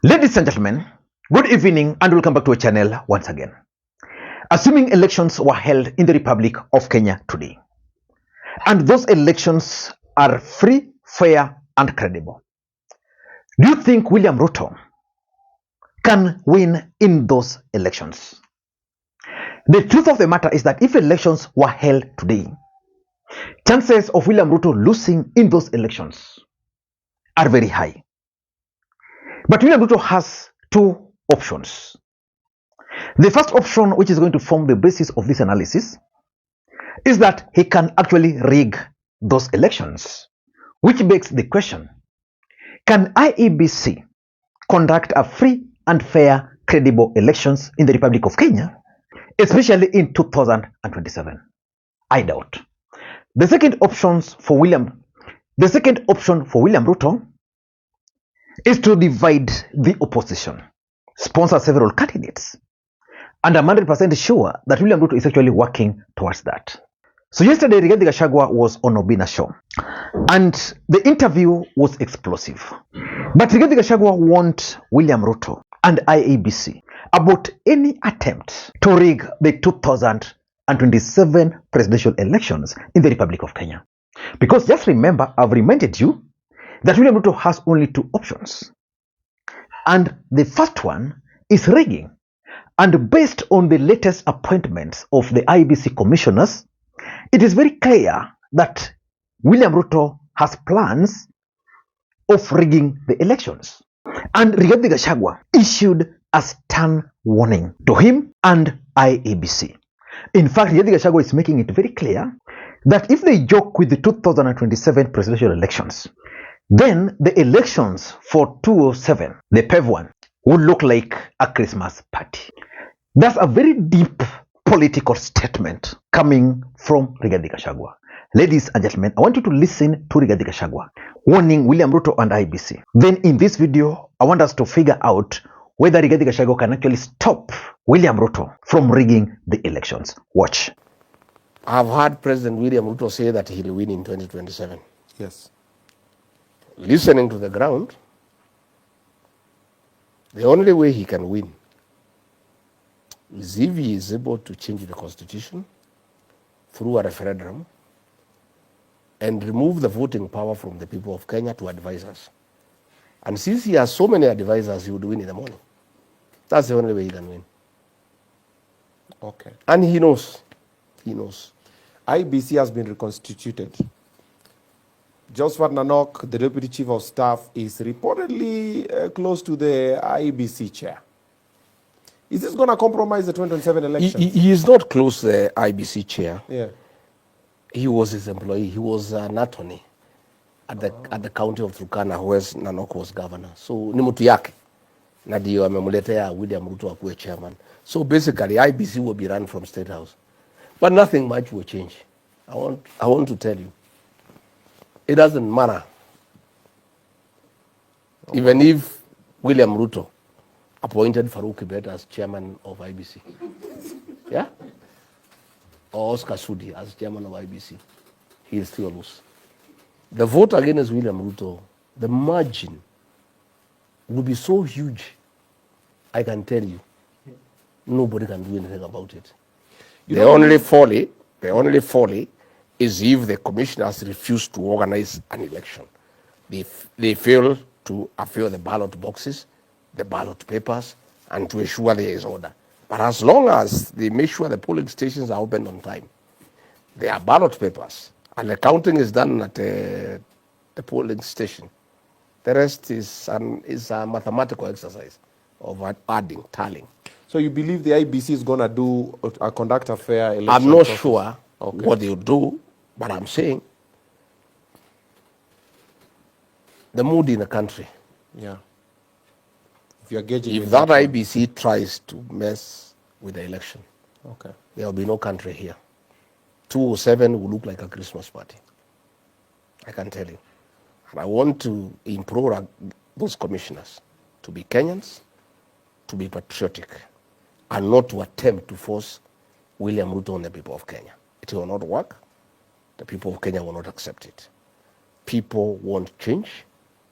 Ladies and gentlemen, good evening and welcome back to our channel once again. Assuming elections were held in the Republic of Kenya today, and those elections are free, fair, and credible, do you think William Ruto can win in those elections? The truth of the matter is that if elections were held today, chances of William Ruto losing in those elections are very high. But William Ruto has two options. The first option, which is going to form the basis of this analysis, is that he can actually rig those elections, which begs the question, can IEBC conduct a free and fair, credible elections in the Republic of Kenya, especially in 2027? I doubt. The second option for William Ruto is to divide the opposition, sponsor several candidates, and I'm 100% sure that William Ruto is actually working towards that. So yesterday, Rigathi Gachagua was on Obina show, and the interview was explosive. But Rigathi Gachagua warned William Ruto and IEBC about any attempt to rig the 2027 presidential elections in the Republic of Kenya. Because just remember, I've reminded you that William Ruto has only two options. And the first one is rigging. And based on the latest appointments of the IEBC commissioners, it is very clear that William Ruto has plans of rigging the elections. And Rigathi Gachagua issued a stern warning to him and IEBC. In fact, Rigathi Gachagua is making it very clear that if they joke with the 2027 presidential elections, then the elections for 2007, the PEV one, would look like a Christmas party. That's a very deep political statement coming from Rigathi Gachagua. Ladies and gentlemen, I want you to listen to Rigathi Gachagua warning William Ruto and IEBC. Then in this video, I want us to figure out whether Rigathi Gachagua can actually stop William Ruto from rigging the elections. Watch. I've heard President William Ruto say that he'll win in 2027. Yes. Listening to the ground, the only way he can win is if he is able to change the constitution through a referendum and remove the voting power from the people of Kenya to advisors. And since he has so many advisors, he would win in the morning. That's the only way he can win. Okay. And he knows. He knows. IEBC has been reconstituted. Josphat Nanok, the Deputy Chief of Staff, is reportedly close to the IEBC chair. Is this going to compromise the 2027 election? He is not close to the IEBC chair. Yeah. He was his employee. He was an attorney at the county of Turkana, where Nanok was governor. So ni mtu yake. Na ndio amemletea William Ruto akuwe chairman. So basically, IEBC will be run from State House. But nothing much will change. I want to tell you. It doesn't matter. Okay. Even if William Ruto appointed Farouk Kibet as chairman of IEBC. Yeah? Or Oscar Sudi as chairman of IEBC. He is still lose. The vote against William Ruto, the margin will be so huge, I can tell you. Nobody can do anything about it. The only folly is if the commissioners refuse to organize an election. They fail to fill the ballot boxes, the ballot papers, and to ensure there is order. But as long as they make sure the polling stations are open on time, there are ballot papers, and the counting is done at the polling station, the rest is a mathematical exercise of adding, tallying. So you believe the IEBC is going to conduct a fair election? I'm not sure what they'll do, but I'm saying the mood in the country. Yeah. If you're gauging, if that IEBC tries to mess with the election, okay, there will be no country here. 2007 will look like a Christmas party. I can tell you. And I want to implore those commissioners to be Kenyans, to be patriotic, and not to attempt to force William Ruto on the people of Kenya. It will not work. The people of Kenya will not accept it. People want change,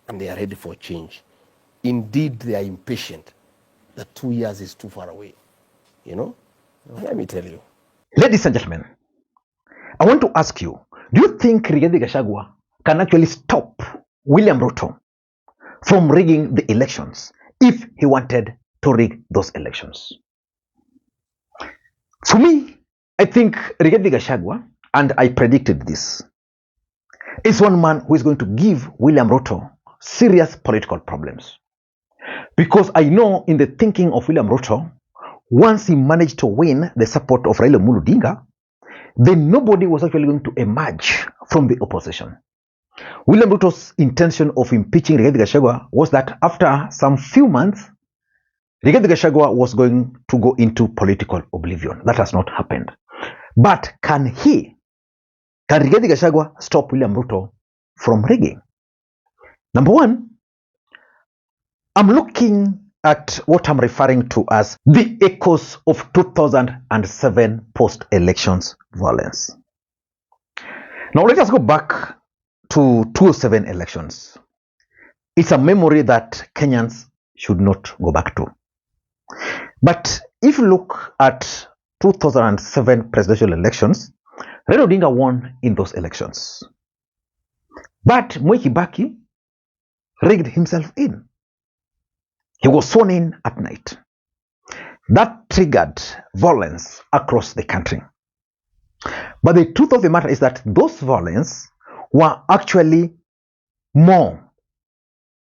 and they are ready for change. Indeed, they are impatient. The 2 years is too far away. You know? Okay. Let me tell you. Ladies and gentlemen, I want to ask you, do you think Rigathi Gachagua can actually stop William Ruto from rigging the elections if he wanted to rig those elections? For me, I think Rigathi Gachagua, and I predicted this, is one man who is going to give William Ruto serious political problems. Because I know in the thinking of William Ruto, once he managed to win the support of Raila Odinga, then nobody was actually going to emerge from the opposition. William Ruto's intention of impeaching Rigathi Gachagua was that after some few months, Rigathi Gachagua was going to go into political oblivion. That has not happened. But can Rigathi Gachagua stop William Ruto from rigging? Number one, I'm looking at what I'm referring to as the echoes of 2007 post-elections violence. Now let us go back to 2007 elections. It's a memory that Kenyans should not go back to. But if you look at 2007 presidential elections, Raila Odinga won in those elections. But Mwai Kibaki rigged himself in. He was sworn in at night. That triggered violence across the country. But the truth of the matter is that those violence were actually more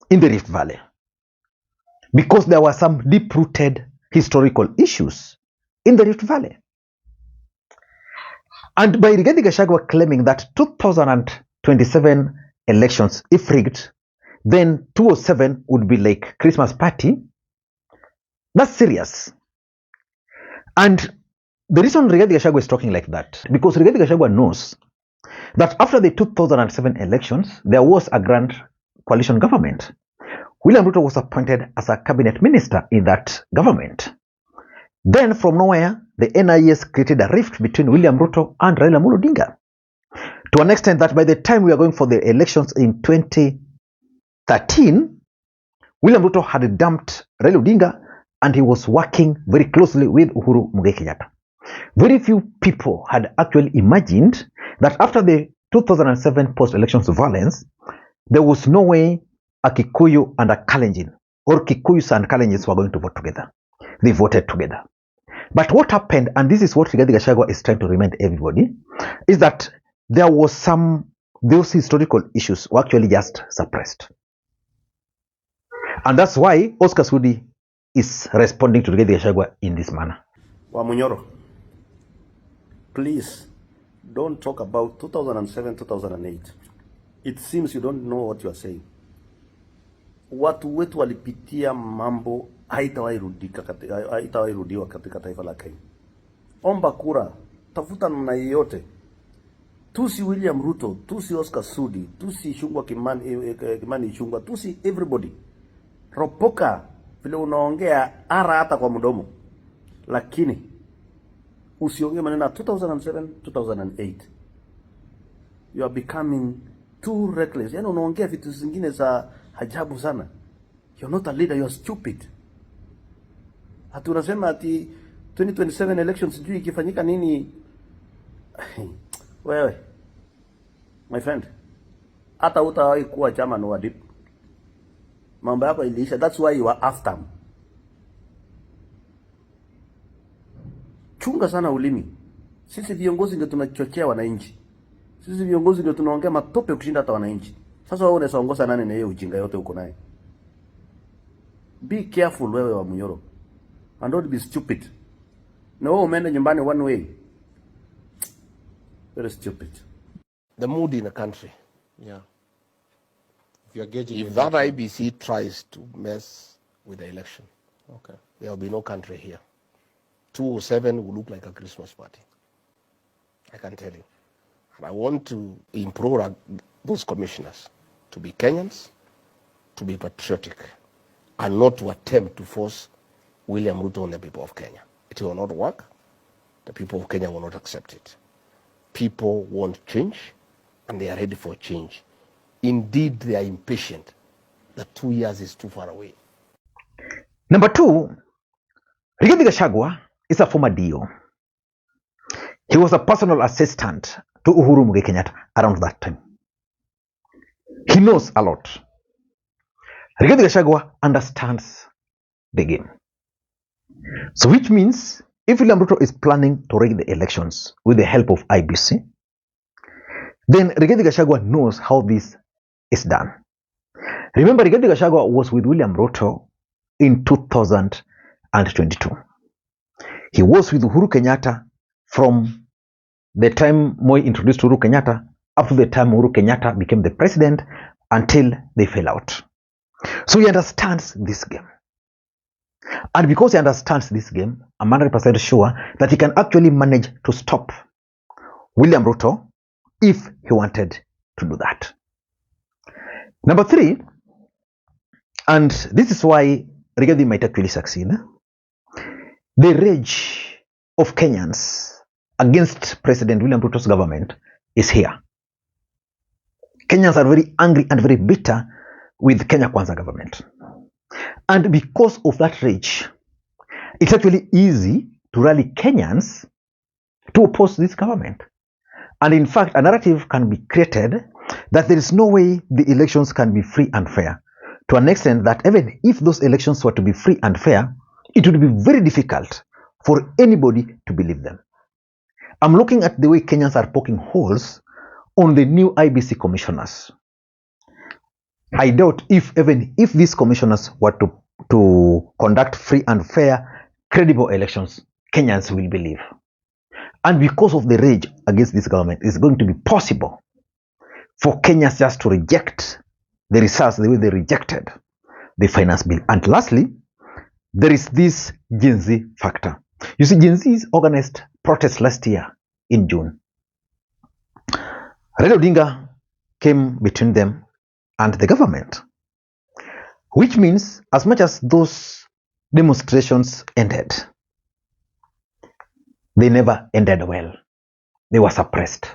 in the Rift Valley, because there were some deep-rooted historical issues in the Rift Valley. And by Rigathi Gachagua claiming that 2027 elections, if rigged, then 2007 would be like Christmas party, that's serious. And the reason Rigathi Gachagua is talking like that, because Rigathi Gachagua knows that after the 2007 elections, there was a grand coalition government. William Ruto was appointed as a cabinet minister in that government. Then from nowhere, the NIS created a rift between William Ruto and Raila Odinga, to an extent that by the time we are going for the elections in 2013, William Ruto had dumped Raila Odinga and he was working very closely with Uhuru Kenyatta. Very few people had actually imagined that after the 2007 post-elections violence, there was no way a Kikuyu and a Kalenjin, or Kikuyus and Kalenjins, were going to vote together. They voted together. But what happened, and this is what Rigathi Gachagua is trying to remind everybody, is that there was those historical issues were actually just suppressed. And that's why Oscar Sudi is responding to Rigathi Gachagua in this manner. Wamunyoro, please don't talk about 2007, 2008. It seems you don't know what you are saying. Watu wetu walipitia mambo haitawahi rudiwa katika taifa la Kenya. Omba kura, tafuta namna yoyote. Tusi William Ruto, tusi Oscar Sudi, tusi Kimani Ichung'wah, tusi everybody. Ropoka vile unaongea ara hata kwa mdomo. Lakini usiongee maneno 2007, 2008. You are becoming too reckless. Yaani unaongea vitu zingine za ajabu sana. You're not a leader, you're stupid. Hata unasema ati 2027 elections sijui ikifanyika nini. Wewe, my friend, hata utawahi kuwa chairman wa DIP. Mambo yako iliisha. That's why you are after him. Chunga sana ulimi. Sisi viongozi ndio tunachochea wananchi. Sisi viongozi ndio tunaongea matope kushinda hata wananchi. Sasa wewe unaongoza nani na hiyo ujinga yote uko naye? Be careful wewe Wamunyoro. And don't be stupid. Na wewe umeenda nyumbani one way. Very stupid. The mood in the country. Yeah. If you're gauging If that IEBC tries to mess with the election, okay, there will be no country here. 2007 will look like a Christmas party. I can tell you. And I want to implore those commissioners to be Kenyans, to be patriotic, and not to attempt to force William Ruto on the people of Kenya. It will not work. The people of Kenya will not accept it. People want change, and they are ready for change. Indeed, they are impatient. that 2 years is too far away. Number two, Rigathi Gachagua is a former DO. He was a personal assistant to Uhuru Kenyatta around that time. He knows a lot. Rigathi Gachagua understands the game. So which means if William Ruto is planning to rig the elections with the help of IEBC, then Rigathi Gachagua knows how this is done. Remember, Rigathi Gachagua was with William Ruto in 2022. He was with Uhuru Kenyatta from the time Moi introduced Uhuru Kenyatta up to the time Uhuru Kenyatta became the president until they fell out. So he understands this game. And because he understands this game, I'm 100% sure that he can actually manage to stop William Ruto if he wanted to do that. Number three, and this is why Rigathi might actually succeed, the rage of Kenyans against President William Ruto's government is here. Kenyans are very angry and very bitter with Kenya Kwanza government. And because of that rage, it's actually easy to rally Kenyans to oppose this government. And in fact, a narrative can be created that there is no way the elections can be free and fair, to an extent that even if those elections were to be free and fair, it would be very difficult for anybody to believe them. I'm looking at the way Kenyans are poking holes on the new IEBC commissioners. I doubt even if these commissioners were to conduct free and fair, credible elections, Kenyans will believe. And because of the rage against this government, it's going to be possible for Kenyans just to reject the results the way they rejected the finance bill. And lastly, there is this Gen Z factor. You see, Gen Z's organized protests last year in June. Raila Odinga came between them and the government, which means as much as those demonstrations ended, they never ended well. They were suppressed.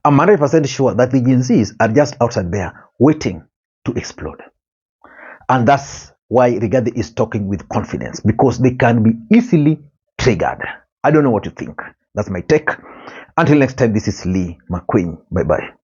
I'm 100% sure that the Gen Zs are just outside there waiting to explode. And that's why Rigathi is talking with confidence, because they can be easily triggered. I don't know what you think. That's my take. Until next time, this is Lee Makwiny. Bye-bye.